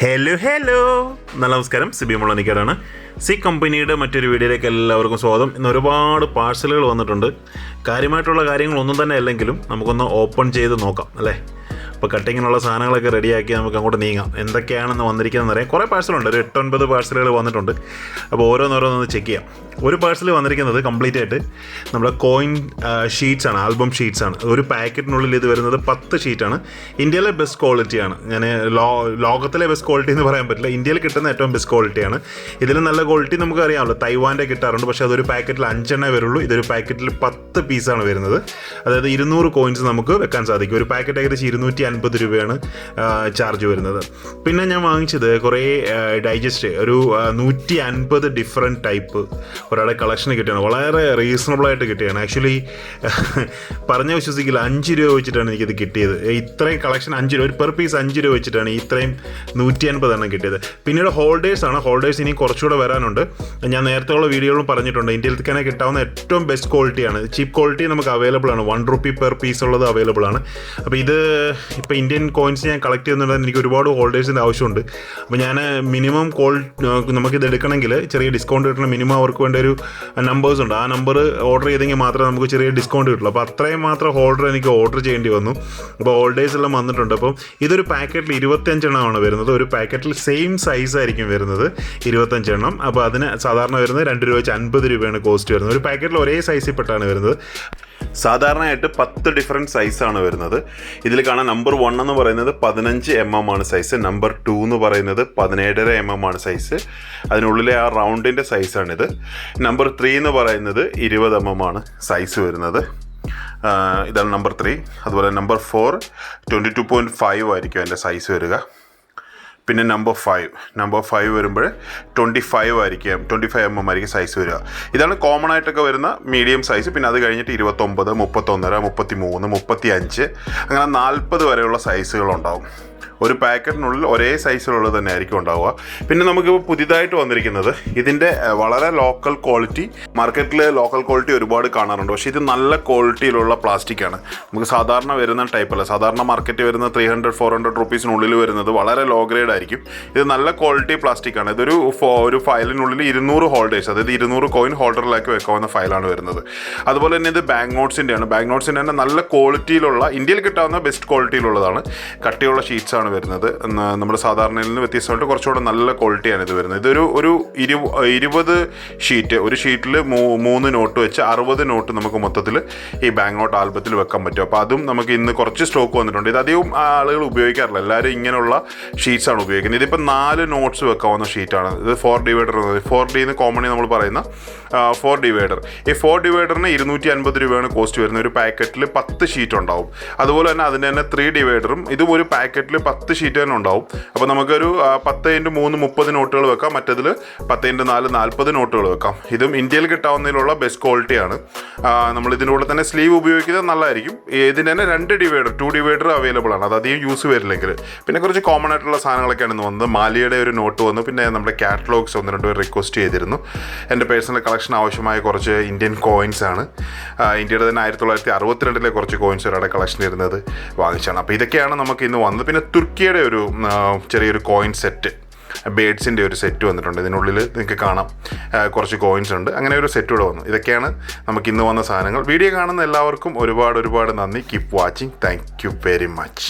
Hello നമസ്കാരം, Sibi മുളനിക്കാടാണ്. C കമ്പനിയുടെ മറ്റൊരു വീഡിയോയിലേക്ക് എല്ലാവർക്കും സ്വാഗതം. ഇന്ന് ഒരുപാട് പാഴ്സലുകൾ വന്നിട്ടുണ്ട്. കാര്യമായിട്ടുള്ള കാര്യങ്ങളൊന്നും തന്നെ അല്ലെങ്കിലും നമുക്കൊന്ന് ഓപ്പൺ ചെയ്ത് നോക്കാം അല്ലേ. അപ്പോൾ കട്ടിങ്ങിനുള്ള സാധനങ്ങളൊക്കെ റെഡിയാക്കി നമുക്ക് അങ്ങോട്ട് നീങ്ങാം. എന്തൊക്കെയാണെന്ന് വന്നിരിക്കുന്നതെന്ന് അറിയാം. കുറേ പാഴ്സലുണ്ട്, ഒരു 8-9 പാഴ്സലുകൾ വന്നിട്ടുണ്ട്. അപ്പോൾ ഓരോന്നോരോന്നൊന്ന് ചെക്ക് ചെയ്യാം. ഒരു പാഴ്സൽ വന്നിരിക്കുന്നത് കംപ്ലീറ്റ് ആയിട്ട് നമ്മുടെ കോയിൻ ഷീറ്റ്സ് ആണ്, ആൽബം ഷീറ്റ്സ് ആണ്. ഒരു പാക്കറ്റിനുള്ളിൽ ഇത് വരുന്നത് 10 ഷീറ്റാണ്. ഇന്ത്യയിലെ ബെസ്റ്റ് ക്വാളിറ്റിയാണ്. ഞാൻ ലോകത്തിലെ ബെസ്റ്റ് ക്വാളിറ്റി എന്ന് പറയാൻ പറ്റില്ല, ഇന്ത്യയിൽ കിട്ടുന്ന ഏറ്റവും ബെസ്റ്റ് ക്വാളിറ്റിയാണ്. ഇതിൽ നല്ല ക്വാളിറ്റി നമുക്ക് അറിയാമല്ലോ, തൈവാൻ്റെ കിട്ടാറുണ്ട്. പക്ഷേ അതൊരു പാക്കറ്റിൽ 5 എണ്ണേ വരുള്ളൂ. ഇതൊരു പാക്കറ്റിൽ 10 പീസാണ് വരുന്നത്. അതായത് 200 കോയിൻസ് നമുക്ക് വെക്കാൻ സാധിക്കും. ഒരു പാക്കറ്റ് ഏകദേശം 250 രൂപയാണ് ചാർജ് വരുന്നത്. പിന്നെ ഞാൻ വാങ്ങിച്ചത് കുറേ ഡൈജസ്റ്റ്, ഒരു 150 ഡിഫറെൻറ്റ് ടൈപ്പ് ഒരാളെ കളക്ഷന് കിട്ടിയാണ്. വളരെ റീസണബിളായിട്ട് കിട്ടിയാണ്. ആക്ച്വലി പറഞ്ഞാൽ വിശ്വസിക്കില്ല, 5 രൂപ വെച്ചിട്ടാണ് എനിക്കിത് കിട്ടിയത്. ഇത്രയും കളക്ഷൻ 5 രൂപ, ഒരു പെർ പീസ് 5 രൂപ വെച്ചിട്ടാണ് ഇത്രയും 150 എണ്ണം കിട്ടിയത്. പിന്നീട് ഹോൾഡേഴ്സാണ്. ഹോൾഡേഴ്സ് ഇനി കുറച്ചുകൂടെ വരാനുണ്ട്. ഞാൻ നേരത്തെയുള്ള വീഡിയോകളും പറഞ്ഞിട്ടുണ്ട്, ഇന്ത്യയിൽ തന്നെ കിട്ടാവുന്ന ഏറ്റവും ബെസ്റ്റ് ക്വാളിറ്റിയാണ്. ചീപ്പ് ക്വാളിറ്റി നമുക്ക് അവൈലബിൾ ആണ്. 1 രൂപ പെർ പീസ് ഉള്ളത് അവൈലബിൾ ആണ്. അപ്പോൾ ഇത് ഇപ്പോൾ ഇന്ത്യൻ കോയിൻസ് ഞാൻ കളക്ട് ചെയ്യുന്നുണ്ടെങ്കിൽ എനിക്ക് ഒരുപാട് ഹോൾഡേഴ്സിൻ്റെ ആവശ്യമുണ്ട്. അപ്പോൾ ഞാൻ മിനിമം നമുക്കിത് എടുക്കണമെങ്കിൽ ചെറിയ ഡിസ്കൗണ്ട് കിട്ടണം. മിനിമം അവർക്ക് വേണ്ട ഒരു നമ്പേഴ്സ് ഉണ്ട്. ആ നമ്പർ ഓർഡർ ചെയ്തെങ്കിൽ മാത്രമേ നമുക്ക് ചെറിയ ഡിസ്കൗണ്ട് കിട്ടുള്ളൂ. അപ്പോൾ അത്രയും മാത്രം ഹോൾഡർ എനിക്ക് ഓർഡർ ചെയ്യേണ്ടി വന്നു. അപ്പോൾ ഹോൾഡേഴ്സ് എല്ലാം വന്നിട്ടുണ്ട്. അപ്പം ഇതൊരു പാക്കറ്റിൽ 25 എണ്ണമാണ് വരുന്നത്. ഒരു പാക്കറ്റിൽ സെയിം സൈസ് ആയിരിക്കും വരുന്നത്, 25 എണ്ണം. അപ്പോൾ അതിന് സാധാരണ വരുന്നത് 2 രൂപ വെച്ച് 50 രൂപയാണ് കോസ്റ്റ് വരുന്നത്. ഒരു പാക്കറ്റിൽ ഒരേ സൈസിൽ പെട്ടാണ് വരുന്നത്. സാധാരണയായിട്ട് 10 ഡിഫറെൻറ്റ് സൈസാണ് വരുന്നത്. ഇതിൽ കാണാൻ നമ്പർ 1 എന്ന് പറയുന്നത് 15 mm ആണ് സൈസ്. നമ്പർ 2 എന്ന് പറയുന്നത് 17.5 mm ആണ് സൈസ്. അതിനുള്ളിലെ ആ റൗണ്ടിൻ്റെ സൈസാണിത്. നമ്പർ 3 എന്ന് പറയുന്നത് 20 mm ആണ് സൈസ് വരുന്നത്. ഇതാണ് നമ്പർ 3. അതുപോലെ നമ്പർ 4 22.5 ആയിരിക്കും അതിൻ്റെ സൈസ് വരിക. പിന്നെ നമ്പർ 5 വരുമ്പോൾ 25 ആയിരിക്കും, 25 mm ആയിരിക്കും സൈസ് വരിക. ഇതാണ് കോമൺ ആയിട്ടൊക്കെ വരുന്ന മീഡിയം സൈസ്. പിന്നെ അത് കഴിഞ്ഞിട്ട് 29, 31.5, 33, 35 അങ്ങനെ 40 വരെയുള്ള സൈസുകളുണ്ടാവും. ഒരു പാക്കറ്റിനുള്ളിൽ ഒരേ സൈസിലുള്ളത് തന്നെ ആയിരിക്കും ഉണ്ടാവുക. പിന്നെ നമുക്കിപ്പോൾ പുതിയതായിട്ട് വന്നിരിക്കുന്നത് ഇതിൻ്റെ വളരെ ലോക്കൽ ക്വാളിറ്റി. മാർക്കറ്റിൽ ലോക്കൽ ക്വാളിറ്റി ഒരുപാട് കാണാറുണ്ട്, പക്ഷേ ഇത് നല്ല ക്വാളിറ്റിയിലുള്ള പ്ലാസ്റ്റിക്കാണ്. നമുക്ക് സാധാരണ വരുന്ന ടൈപ്പല്ല. സാധാരണ മാർക്കറ്റിൽ വരുന്ന 300-400 റുപ്പീസിനുള്ളിൽ വരുന്നത് വളരെ ലോ ഗ്രേഡ് ആയിരിക്കും. ഇത് നല്ല ക്വാളിറ്റി പ്ലാസ്റ്റിക്കാണ്. ഇതൊരു ഫയലിനുള്ളിൽ 200 ഹോൾഡേഴ്സ്, അതായത് 200 കോയിൻ ഹോൾഡറിലാക്കി വെക്കാവുന്ന ഫയലാണ് വരുന്നത്. അതുപോലെ തന്നെ ഇത് ബാങ്ക് നോട്ട്സിൻ്റെയാണ്. ബാങ്ക് നോട്ട്സിൻ്റെ തന്നെ നല്ല ക്വാളിറ്റിയിലുള്ള, ഇന്ത്യയിൽ കിട്ടാവുന്ന ബെസ്റ്റ് ക്വാളിറ്റിയിലുള്ളതാണ്. കട്ടിയുള്ള ഷീറ്റ്സാണ് വരുന്നത്. നമ്മുടെ സാധാരണയിൽ നിന്ന് വ്യത്യസ്തമായിട്ട് കുറച്ചുകൂടെ നല്ല ക്വാളിറ്റിയാണ് ഇത് വരുന്നത്. ഇതൊരു 20 ഷീറ്റ്, ഒരു ഷീറ്റിൽ 3 നോട്ട് വെച്ച് 60 നോട്ട് നമുക്ക് മൊത്തത്തിൽ ഈ ബാങ്ക് നോട്ട് ആൽബത്തിൽ വെക്കാൻ പറ്റും. അപ്പോൾ അതും നമുക്ക് ഇന്ന് കുറച്ച് സ്റ്റോക്ക് വന്നിട്ടുണ്ട്. ഇത് അധികം ആളുകൾ ഉപയോഗിക്കാറില്ല, എല്ലാവരും ഇങ്ങനെയുള്ള ഷീറ്റ്സാണ് ഉപയോഗിക്കുന്നത്. ഇതിപ്പോൾ 4 നോട്ട്സ് വെക്കാവുന്ന ഷീറ്റാണ്. ഇത് 4 ഡിവൈഡർ, 4D എന്ന് കോമണി നമ്മൾ പറയുന്ന 4 ഡിവൈഡർ. ഈ 4 ഡിവൈഡറിന് 250 രൂപയാണ് കോസ്റ്റ് വരുന്നത്. ഒരു പാക്കറ്റിൽ 10 ഷീറ്റ് ഉണ്ടാവും. അതുപോലെ തന്നെ അതിൻ്റെ തന്നെ 3 ഡിവൈഡറും, ഇതും ഒരു പാക്കറ്റിൽ 10 ഷീറ്റ് തന്നെ ഉണ്ടാവും. അപ്പോൾ നമുക്കൊരു 10x3 30 നോട്ടുകൾ വെക്കാം. മറ്റേതിൽ 10x4 40 നോട്ടുകൾ വെക്കാം. ഇതും ഇന്ത്യയിൽ കിട്ടാവുന്നതിലുള്ള ബെസ്റ്റ് ക്വാളിറ്റിയാണ്. നമ്മൾ ഇതിൻ്റെ കൂടെ തന്നെ സ്ലീവ് ഉപയോഗിക്കുന്നത് നല്ലതായിരിക്കും. ഇതിന് തന്നെ 2 ഡിവൈഡർ അവൈലബിൾ ആണ്. അത് അധികം യൂസ് വരില്ലെങ്കിൽ. പിന്നെ കുറച്ച് കോമൺ ആയിട്ടുള്ള സാധനങ്ങളൊക്കെയാണ് ഇന്ന് വന്നത്. മാലിയുടെ ഒരു നോട്ട് വന്നു. പിന്നെ നമ്മുടെ കാറ്റലോഗ്സ് 1-2 പേർ റിക്വസ്റ്റ് ചെയ്തിരുന്നു. എൻ്റെ പേഴ്സണൽ കളക്ഷൻ ആവശ്യമായ കുറച്ച് ഇന്ത്യൻ കോയിൻസ് ആണ്. ഇന്ത്യയുടെ തന്നെ 1962 കുറച്ച് കോയിൻസ് ഒരാളുടെ കളക്ഷൻ ഇരുന്നത് വാങ്ങിച്ചാണ്. അപ്പോൾ ഇതൊക്കെയാണ് നമുക്ക് ഇന്ന് വന്നത്. പിന്നെ തുർക്കിയുടെ ഒരു ചെറിയൊരു കോയിൻ സെറ്റ്, ബേഡ്സിൻ്റെ ഒരു സെറ്റ് വന്നിട്ടുണ്ട്. ഇതിനുള്ളിൽ നിങ്ങൾക്ക് കാണാം കുറച്ച് കോയിൻസ് ഉണ്ട്. അങ്ങനെ ഒരു സെറ്റ് കൂടെ വന്നു. ഇതൊക്കെയാണ് നമുക്ക് ഇന്ന് വന്ന സാധനങ്ങൾ. വീഡിയോ കാണുന്ന എല്ലാവർക്കും ഒരുപാട് നന്ദി. Keep watching. Thank you very much.